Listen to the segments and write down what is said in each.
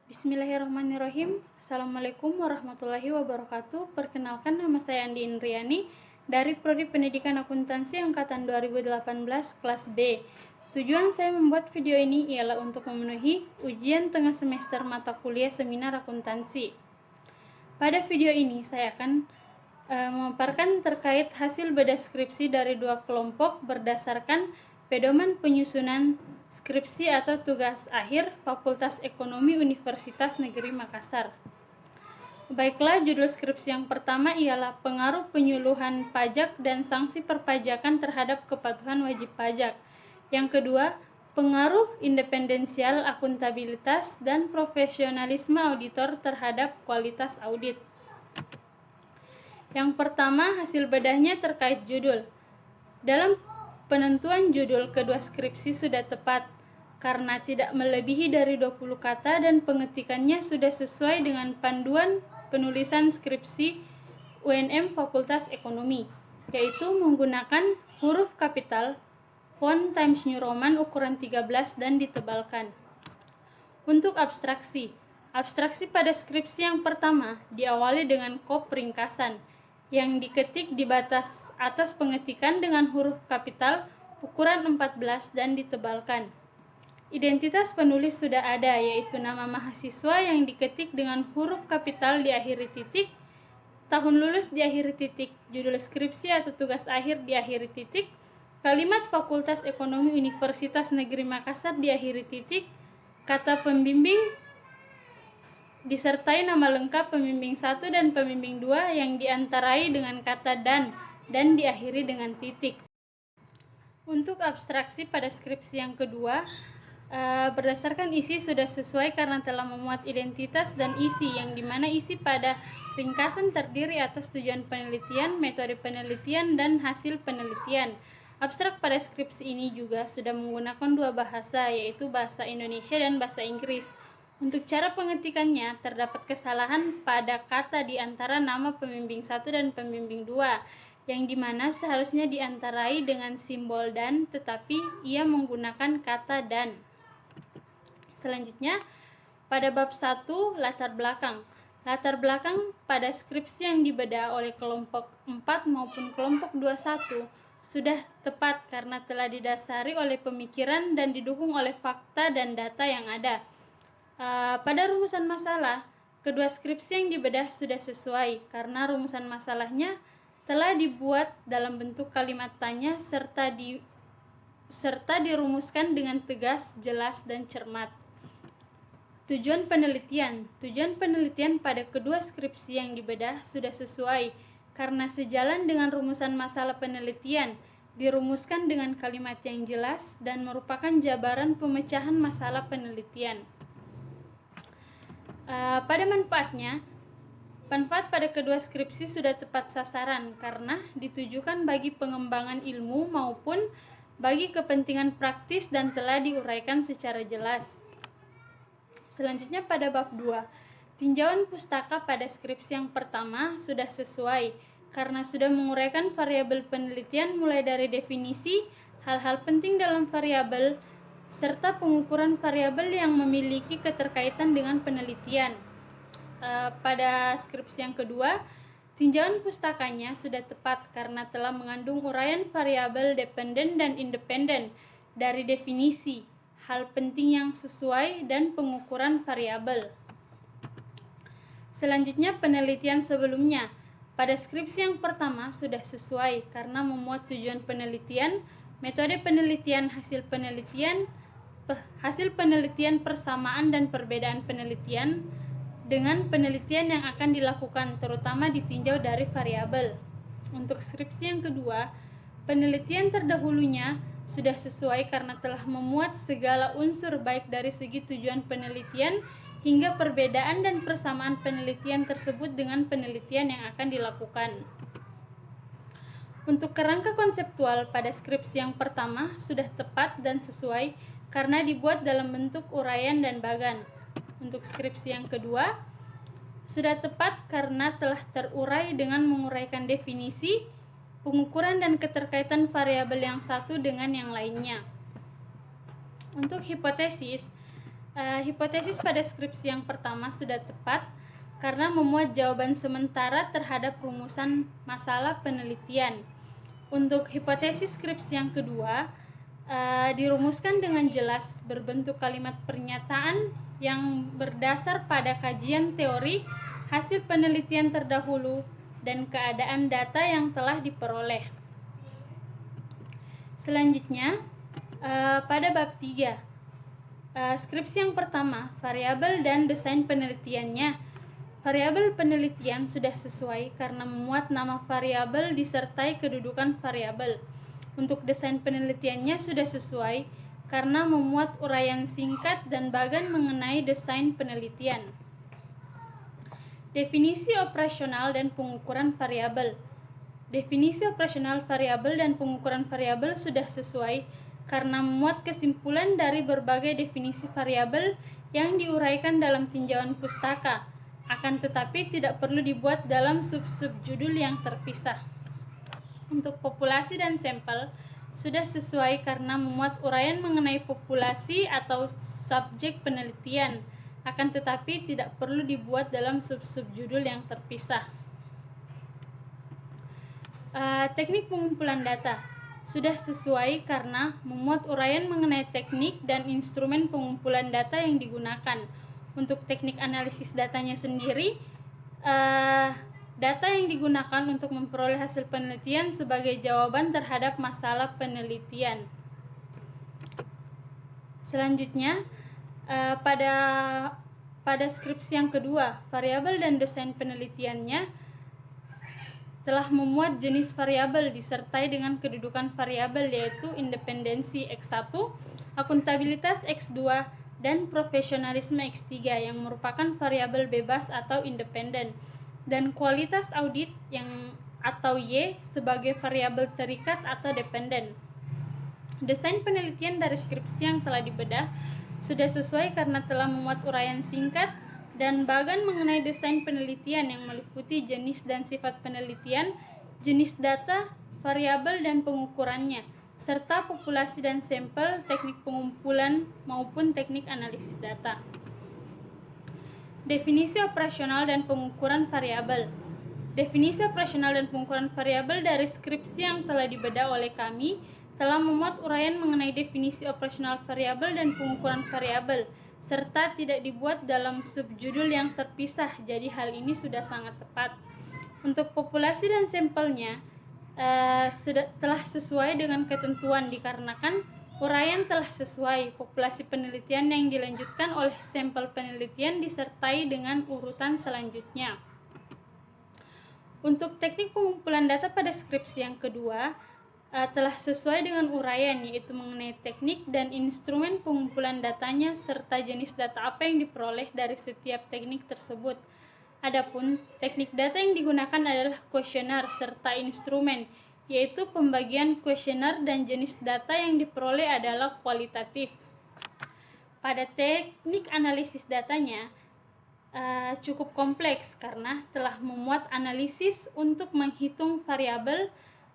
Bismillahirrahmanirrahim. Assalamualaikum warahmatullahi wabarakatuh. Perkenalkan, nama saya Andi Indriani dari Prodi Pendidikan Akuntansi Angkatan 2018 kelas B. Tujuan saya membuat video ini ialah untuk memenuhi ujian tengah semester mata kuliah seminar akuntansi. Pada video ini saya akan memaparkan terkait hasil bedah skripsi dari dua kelompok berdasarkan pedoman penyusunan skripsi atau tugas akhir Fakultas Ekonomi Universitas Negeri Makassar. Baiklah, judul skripsi yang pertama ialah pengaruh penyuluhan pajak dan sanksi perpajakan terhadap kepatuhan wajib pajak. Yang kedua, pengaruh independensial akuntabilitas dan profesionalisme auditor terhadap kualitas audit. Yang pertama, hasil bedahnya terkait judul. Dalam penentuan judul kedua skripsi sudah tepat karena tidak melebihi dari 20 kata dan pengetikannya sudah sesuai dengan panduan penulisan skripsi UNM Fakultas Ekonomi, yaitu menggunakan huruf kapital, font Times New Roman ukuran 13 dan ditebalkan. Untuk abstraksi pada skripsi yang pertama diawali dengan kop ringkasan yang diketik di batas atas pengetikan dengan huruf kapital ukuran 14 dan ditebalkan. Identitas penulis sudah ada, yaitu nama mahasiswa yang diketik dengan huruf kapital diakhiri titik, tahun lulus diakhiri titik, judul skripsi atau tugas akhir diakhiri titik, kalimat Fakultas Ekonomi Universitas Negeri Makassar diakhiri titik, kata pembimbing disertai nama lengkap pembimbing 1 dan pembimbing 2 yang diantarai dengan kata dan diakhiri dengan titik. Untuk abstraksi pada skripsi yang kedua, berdasarkan isi sudah sesuai karena telah memuat identitas dan isi, yang dimana isi pada ringkasan terdiri atas tujuan penelitian, metode penelitian, dan hasil penelitian. Abstrak pada skripsi ini juga sudah menggunakan dua bahasa, yaitu bahasa Indonesia dan bahasa Inggris. Untuk cara pengetikannya, terdapat kesalahan pada kata di antara nama pembimbing 1 dan pembimbing 2, yang dimana seharusnya diantarai dengan simbol dan, tetapi ia menggunakan kata dan. Selanjutnya, pada bab 1, latar belakang. Latar belakang pada skripsi yang dibedah oleh kelompok 4 maupun kelompok 21 sudah tepat karena telah didasari oleh pemikiran dan didukung oleh fakta dan data yang ada. Pada rumusan masalah, kedua skripsi yang dibedah sudah sesuai karena rumusan masalahnya telah dibuat dalam bentuk kalimat tanya serta dirumuskan dengan tegas, jelas, dan cermat. Tujuan penelitian pada kedua skripsi yang dibedah sudah sesuai karena sejalan dengan rumusan masalah penelitian, dirumuskan dengan kalimat yang jelas dan merupakan jabaran pemecahan masalah penelitian. Pada manfaat pada kedua skripsi sudah tepat sasaran karena ditujukan bagi pengembangan ilmu maupun bagi kepentingan praktis dan telah diuraikan secara jelas. Selanjutnya pada bab 2, tinjauan pustaka pada skripsi yang pertama sudah sesuai karena sudah menguraikan variabel penelitian mulai dari definisi, hal-hal penting dalam variabel, serta pengukuran variabel yang memiliki keterkaitan dengan penelitian. Pada skripsi yang kedua, tinjauan pustakanya sudah tepat karena telah mengandung uraian variabel dependen dan independen dari definisi, hal penting yang sesuai, dan pengukuran variabel. Selanjutnya, penelitian sebelumnya. Pada skripsi yang pertama sudah sesuai karena memuat tujuan penelitian, metode penelitian, hasil penelitian, persamaan dan perbedaan penelitian dengan penelitian yang akan dilakukan, terutama ditinjau dari variabel. Untuk skripsi yang kedua, penelitian terdahulunya sudah sesuai karena telah memuat segala unsur baik dari segi tujuan penelitian hingga perbedaan dan persamaan penelitian tersebut dengan penelitian yang akan dilakukan. Untuk kerangka konseptual pada skripsi yang pertama sudah tepat dan sesuai karena dibuat dalam bentuk uraian dan bagan. Untuk skripsi yang kedua sudah tepat karena telah terurai dengan menguraikan definisi, pengukuran dan keterkaitan variabel yang satu dengan yang lainnya. Untuk hipotesis, Hipotesis pada skripsi yang pertama sudah tepat karena memuat jawaban sementara terhadap rumusan masalah penelitian. Untuk hipotesis skripsi yang kedua, dirumuskan dengan jelas berbentuk kalimat pernyataan yang berdasar pada kajian teori, hasil penelitian terdahulu, dan keadaan data yang telah diperoleh. Selanjutnya, pada bab 3, skripsi yang pertama, variabel dan desain penelitiannya. Variabel penelitian sudah sesuai karena memuat nama variabel disertai kedudukan variabel. Untuk desain penelitiannya sudah sesuai karena memuat uraian singkat dan bagan mengenai desain penelitian. Definisi operasional dan pengukuran variabel. Definisi operasional variabel dan pengukuran variabel sudah sesuai karena memuat kesimpulan dari berbagai definisi variabel yang diuraikan dalam tinjauan pustaka, akan tetapi tidak perlu dibuat dalam sub-sub-judul yang terpisah. Untuk populasi dan sampel sudah sesuai karena memuat uraian mengenai populasi atau subjek penelitian, akan tetapi tidak perlu dibuat dalam sub-sub-judul yang terpisah. Teknik pengumpulan data sudah sesuai karena memuat uraian mengenai teknik dan instrumen pengumpulan data yang digunakan. Untuk teknik analisis datanya sendiri, data yang digunakan untuk memperoleh hasil penelitian sebagai jawaban terhadap masalah penelitian. Selanjutnya, pada skripsi yang kedua, variabel dan desain penelitiannya telah memuat jenis variabel disertai dengan kedudukan variabel, yaitu independensi X1, akuntabilitas X2, dan profesionalisme X3 yang merupakan variabel bebas atau independen, dan kualitas audit yang atau Y sebagai variabel terikat atau dependen. Desain penelitian dari skripsi yang telah dibedah sudah sesuai karena telah memuat uraian singkat dan bagan mengenai desain penelitian yang meliputi jenis dan sifat penelitian, jenis data, variabel dan pengukurannya, serta populasi dan sampel, teknik pengumpulan maupun teknik analisis data. Definisi operasional dan pengukuran variabel. Definisi operasional dan pengukuran variabel dari skripsi yang telah dibedah oleh kami telah memuat uraian mengenai definisi operasional variabel dan pengukuran variabel, serta tidak dibuat dalam subjudul yang terpisah, jadi hal ini sudah sangat tepat. Untuk populasi dan sampelnya telah sesuai dengan ketentuan dikarenakan uraian telah sesuai. Populasi penelitian yang dilanjutkan oleh sampel penelitian disertai dengan urutan selanjutnya. Untuk teknik pengumpulan data pada skripsi yang kedua, telah sesuai dengan uraian, yaitu mengenai teknik dan instrumen pengumpulan datanya serta jenis data apa yang diperoleh dari setiap teknik tersebut. Adapun teknik data yang digunakan adalah kuesioner serta instrumen, yaitu pembagian kuesioner dan jenis data yang diperoleh adalah kualitatif. Pada teknik analisis datanya cukup kompleks karena telah memuat analisis untuk menghitung variabel,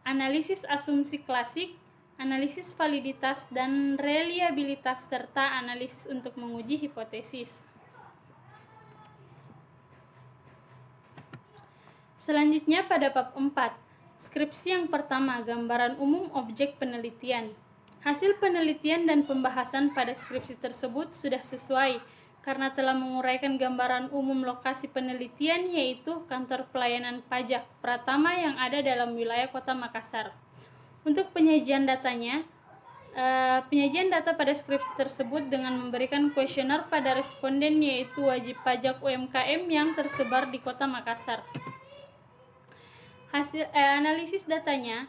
analisis asumsi klasik, analisis validitas dan reliabilitas, serta analisis untuk menguji hipotesis. Selanjutnya pada bab 4, skripsi yang pertama, gambaran umum objek penelitian. Hasil penelitian dan pembahasan pada skripsi tersebut sudah sesuai karena telah menguraikan gambaran umum lokasi penelitian, yaitu kantor pelayanan pajak Pratama yang ada dalam wilayah Kota Makassar. Untuk penyajian datanya, penyajian data pada skripsi tersebut dengan memberikan kuesioner pada responden, yaitu wajib pajak UMKM yang tersebar di Kota Makassar. Hasil analisis datanya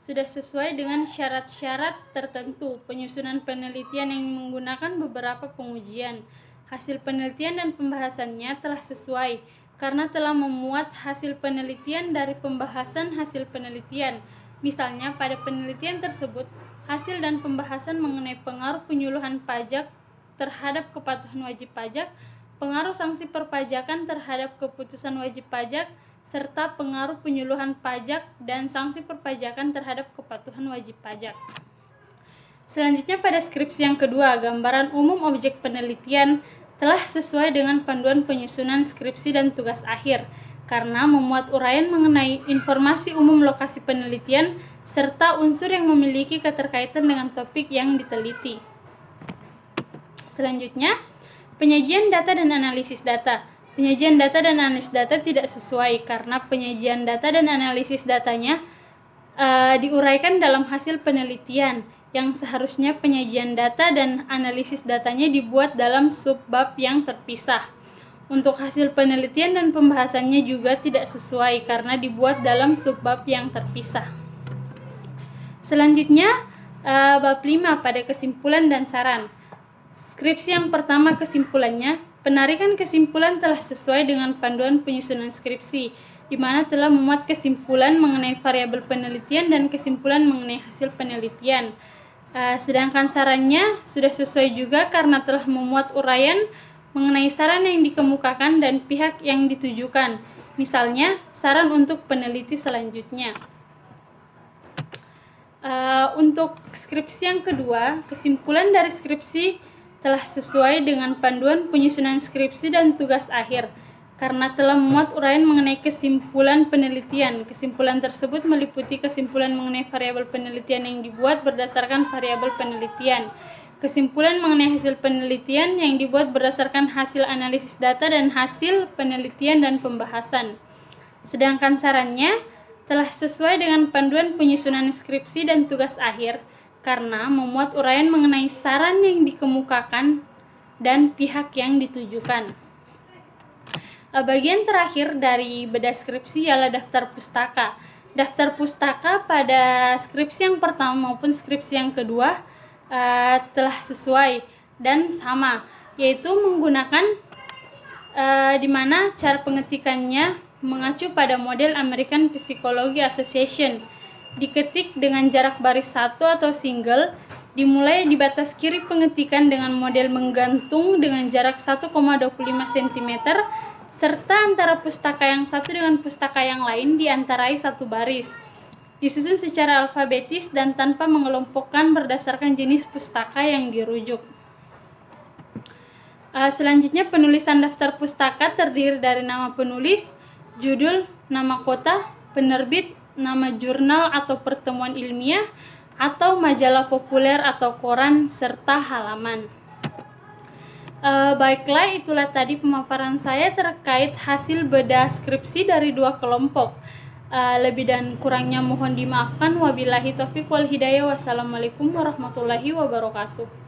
sudah sesuai dengan syarat-syarat tertentu, penyusunan penelitian yang menggunakan beberapa pengujian. Hasil penelitian dan pembahasannya telah sesuai karena telah memuat hasil penelitian dari pembahasan hasil penelitian. Misalnya pada penelitian tersebut, hasil dan pembahasan mengenai pengaruh penyuluhan pajak terhadap kepatuhan wajib pajak, pengaruh sanksi perpajakan terhadap keputusan wajib pajak, serta pengaruh penyuluhan pajak dan sanksi perpajakan terhadap kepatuhan wajib pajak. Selanjutnya pada skripsi yang kedua, gambaran umum objek penelitian telah sesuai dengan panduan penyusunan skripsi dan tugas akhir karena memuat uraian mengenai informasi umum lokasi penelitian serta unsur yang memiliki keterkaitan dengan topik yang diteliti. Selanjutnya, penyajian data dan analisis data. Penyajian data dan analisis data tidak sesuai karena penyajian data dan analisis datanya diuraikan dalam hasil penelitian yang seharusnya penyajian data dan analisis datanya dibuat dalam subbab yang terpisah. Untuk hasil penelitian dan pembahasannya juga tidak sesuai karena dibuat dalam subbab yang terpisah. Selanjutnya, bab 5 pada kesimpulan dan saran. Skripsi yang pertama kesimpulannya, penarikan kesimpulan telah sesuai dengan panduan penyusunan skripsi, di mana telah memuat kesimpulan mengenai variabel penelitian dan kesimpulan mengenai hasil penelitian. Sedangkan sarannya sudah sesuai juga karena telah memuat uraian mengenai saran yang dikemukakan dan pihak yang ditujukan, misalnya saran untuk peneliti selanjutnya. Untuk skripsi yang kedua, kesimpulan dari skripsi telah sesuai dengan panduan penyusunan skripsi dan tugas akhir karena telah memuat uraian mengenai kesimpulan penelitian. Kesimpulan tersebut meliputi kesimpulan mengenai variabel penelitian yang dibuat berdasarkan variabel penelitian, kesimpulan mengenai hasil penelitian yang dibuat berdasarkan hasil analisis data dan hasil penelitian dan pembahasan. Sedangkan sarannya telah sesuai dengan panduan penyusunan skripsi dan tugas akhir karena memuat uraian mengenai saran yang dikemukakan dan pihak yang ditujukan. Bagian terakhir dari bedah skripsi ialah daftar pustaka. Daftar pustaka pada skripsi yang pertama maupun skripsi yang kedua telah sesuai dan sama, yaitu menggunakan di mana cara pengetikannya mengacu pada model American Psychology Association. Diketik dengan jarak baris 1 atau single, dimulai di batas kiri pengetikan dengan model menggantung dengan jarak 1,25 cm, serta antara pustaka yang satu dengan pustaka yang lain diantarai satu baris. Disusun secara alfabetis dan tanpa mengelompokkan berdasarkan jenis pustaka yang dirujuk. Selanjutnya, penulisan daftar pustaka terdiri dari nama penulis, judul, nama kota, penerbit, nama jurnal atau pertemuan ilmiah, atau majalah populer atau koran, serta halaman. Baiklah, itulah tadi pemaparan saya terkait hasil bedah skripsi dari dua kelompok. Lebih dan kurangnya mohon dimaafkan. Wabillahi taufiq wal hidayah. Wassalamualaikum warahmatullahi wabarakatuh.